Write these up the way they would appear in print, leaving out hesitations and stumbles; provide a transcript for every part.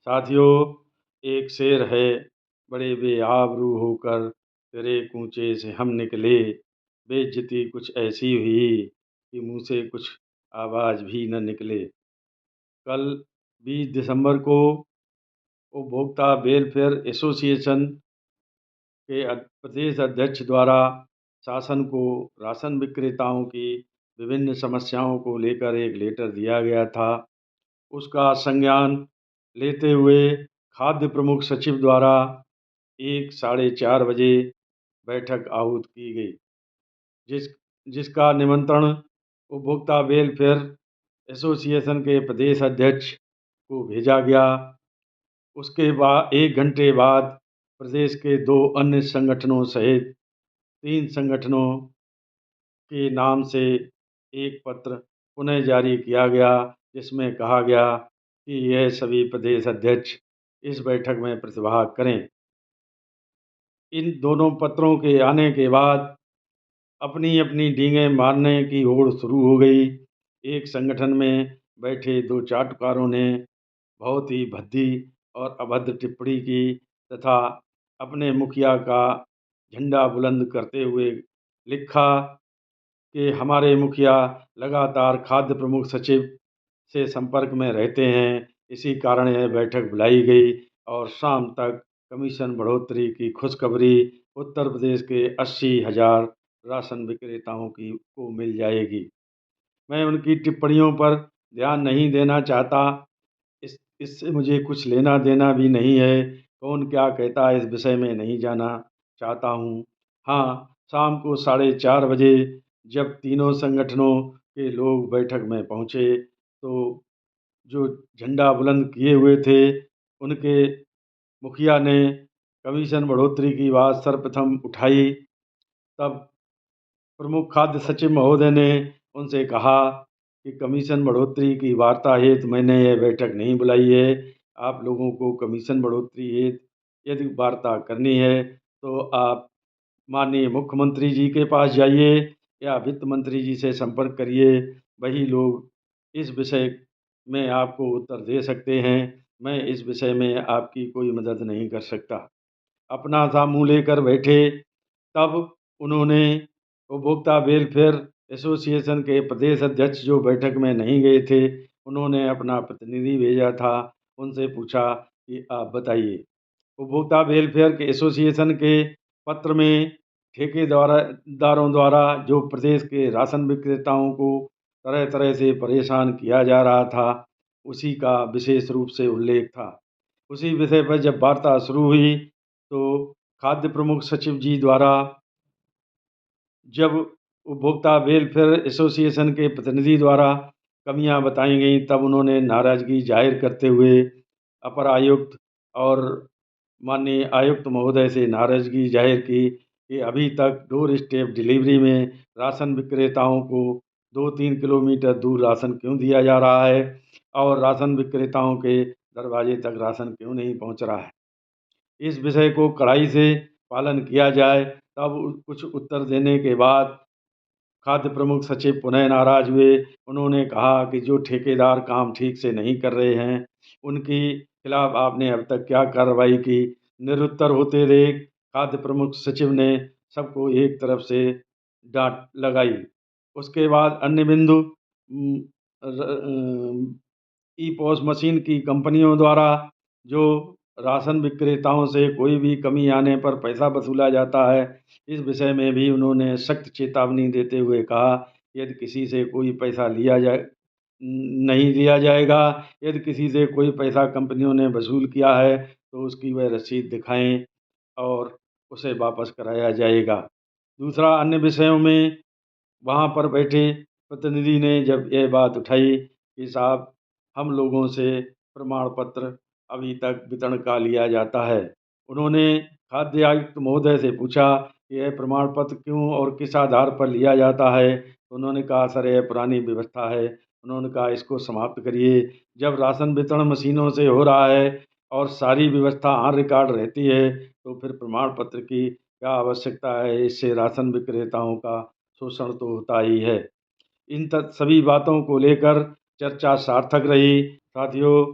साथियों, एक शेर है, बड़े बेआबरू होकर तेरे कूचे से हम निकले। बेइज्जती कुछ ऐसी हुई कि मुँह से कुछ आवाज़ भी न निकले। कल 20 दिसंबर को उपभोक्ता वेलफेयर एसोसिएशन के प्रदेश अध्यक्ष द्वारा शासन को राशन विक्रेताओं की विभिन्न समस्याओं को लेकर एक लेटर दिया गया था। उसका संज्ञान लेते हुए खाद्य प्रमुख सचिव द्वारा 1 साढ़े 4 बजे बैठक आहूत की गई, जिस जिसका निमंत्रण उपभोक्ता वेलफेयर एसोसिएशन के प्रदेश अध्यक्ष को भेजा गया। उसके बाद 1 घंटे बाद प्रदेश के 2 अन्य संगठनों सहित 3 संगठनों के नाम से एक पत्र पुनः जारी किया गया, जिसमें कहा गया कि यह सभी प्रदेश अध्यक्ष इस बैठक में प्रतिभाग करें। इन दोनों पत्रों के आने के बाद अपनी अपनी डींगें मारने की होड़ शुरू हो गई। एक संगठन में बैठे 2 चाटुकारों ने बहुत ही भद्दी और अभद्र टिप्पणी की तथा अपने मुखिया का झंडा बुलंद करते हुए लिखा कि हमारे मुखिया लगातार खाद्य प्रमुख सचिव से संपर्क में रहते हैं, इसी कारण यह बैठक बुलाई गई और शाम तक कमीशन बढ़ोतरी की खुशखबरी उत्तर प्रदेश के 80,000 राशन विक्रेताओं की को मिल जाएगी। मैं उनकी टिप्पणियों पर ध्यान नहीं देना चाहता। इससे मुझे कुछ लेना देना भी नहीं है। कौन क्या कहता है इस विषय में नहीं जाना चाहता हूँ। हाँ, शाम को 4:30 बजे जब तीनों संगठनों के लोग बैठक में पहुँचे तो जो झंडा बुलंद किए हुए थे उनके मुखिया ने कमीशन बढ़ोतरी की बात सर्वप्रथम उठाई। तब प्रमुख खाद्य सचिव महोदय ने उनसे कहा कि कमीशन बढ़ोतरी की वार्ता हेतु मैंने यह बैठक नहीं बुलाई है। आप लोगों को कमीशन बढ़ोतरी हेतु यदि वार्ता करनी है तो आप माननीय मुख्यमंत्री जी के पास जाइए या वित्त मंत्री जी से संपर्क करिए। वही लोग इस विषय में आपको उत्तर दे सकते हैं। मैं इस विषय में आपकी कोई मदद नहीं कर सकता। अपना सा मुँह लेकर बैठे। तब उन्होंने उपभोक्ता वेलफेयर एसोसिएशन के प्रदेश अध्यक्ष जो बैठक में नहीं गए थे, उन्होंने अपना प्रतिनिधि भेजा था। उनसे पूछा कि आप बताइए, उपभोक्ता वेलफेयर के एसोसिएशन के पत्र में दारों द्वारा जो प्रदेश के राशन विक्रेताओं को तरह तरह से परेशान किया जा रहा था, उसी का विशेष रूप से उल्लेख था। उसी विषय पर जब वार्ता शुरू हुई तो खाद्य प्रमुख सचिव जी द्वारा जब उपभोक्ता वेलफेयर एसोसिएशन के प्रतिनिधि द्वारा कमियां बताई गईं, तब उन्होंने नाराज़गी जाहिर करते हुए अपर आयुक्त और माननीय आयुक्त महोदय से नाराज़गी जाहिर की कि अभी तक डोर स्टेप डिलीवरी में राशन विक्रेताओं को 2-3 किलोमीटर दूर राशन क्यों दिया जा रहा है और राशन विक्रेताओं के दरवाजे तक राशन क्यों नहीं पहुंच रहा है। इस विषय को कड़ाई से पालन किया जाए। तब कुछ उत्तर देने के बाद खाद्य प्रमुख सचिव पुनः नाराज हुए। उन्होंने कहा कि जो ठेकेदार काम ठीक से नहीं कर रहे हैं, उनके खिलाफ आपने अब तक क्या कार्रवाई की। निरुत्तर होते देख खाद्य प्रमुख सचिव ने सबको एक तरफ से डांट लगाई। उसके बाद अन्य बिंदु ई पॉस मशीन की कंपनियों द्वारा जो राशन विक्रेताओं से कोई भी कमी आने पर पैसा वसूला जाता है, इस विषय में भी उन्होंने सख्त चेतावनी देते हुए कहा, यदि किसी से कोई पैसा नहीं लिया जाएगा। यदि किसी से कोई पैसा कंपनियों ने वसूल किया है तो उसकी वह रसीद दिखाएं और उसे वापस कराया जाएगा। दूसरा, अन्य विषयों में वहाँ पर बैठे प्रतिनिधि ने जब यह बात उठाई कि साहब, हम लोगों से प्रमाण पत्र अभी तक वितरण का लिया जाता है। उन्होंने खाद्य आयुक्त महोदय से पूछा कि यह प्रमाण पत्र क्यों और किस आधार पर लिया जाता है। तो उन्होंने कहा, सर यह पुरानी व्यवस्था है। उन्होंने कहा, इसको समाप्त करिए। जब राशन वितरण मशीनों से हो रहा है और सारी व्यवस्था ऑन रिकॉर्ड रहती है तो फिर प्रमाण पत्र की क्या आवश्यकता है। इससे राशन विक्रेताओं का शोषण तो होता ही है। इन सभी बातों को लेकर चर्चा सार्थक रही। साथियों,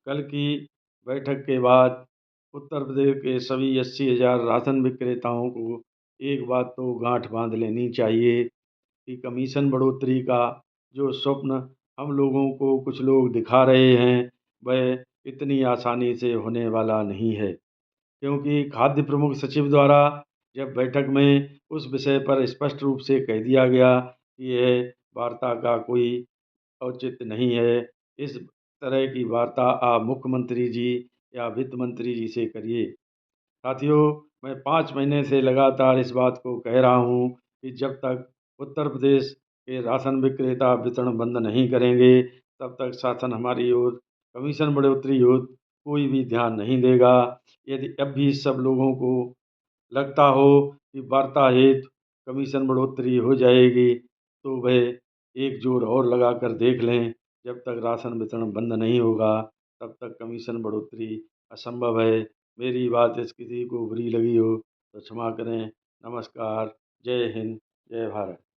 कल की बैठक के बाद उत्तर प्रदेश के सभी 80,000 राशन विक्रेताओं को एक बात तो गांठ बांध लेनी चाहिए कि कमीशन बढ़ोतरी का जो स्वप्न हम लोगों को कुछ लोग दिखा रहे हैं, वह इतनी आसानी से होने वाला नहीं है। क्योंकि खाद्य प्रमुख सचिव द्वारा जब बैठक में उस विषय पर स्पष्ट रूप से कह दिया गया कि यह वार्ता का कोई औचित्य नहीं है। इस तरह की वार्ता आप मुख्यमंत्री जी या वित्त मंत्री जी से करिए। साथियों, मैं 5 महीने से लगातार इस बात को कह रहा हूँ कि जब तक उत्तर प्रदेश के राशन विक्रेता वितरण बंद नहीं करेंगे, तब तक शासन हमारी ओर कमीशन बढ़ोतरी ओर कोई भी ध्यान नहीं देगा। यदि अब भी सब लोगों को लगता हो कि वार्ता हेतु कमीशन बढ़ोतरी हो जाएगी, तो वह एक जोर और लगाकर देख लें। जब तक राशन वितरण बंद नहीं होगा, तब तक कमीशन बढ़ोतरी असंभव है। मेरी बात इस किसी को बुरी लगी हो तो क्षमा करें। नमस्कार। जय हिंद। जय भारत।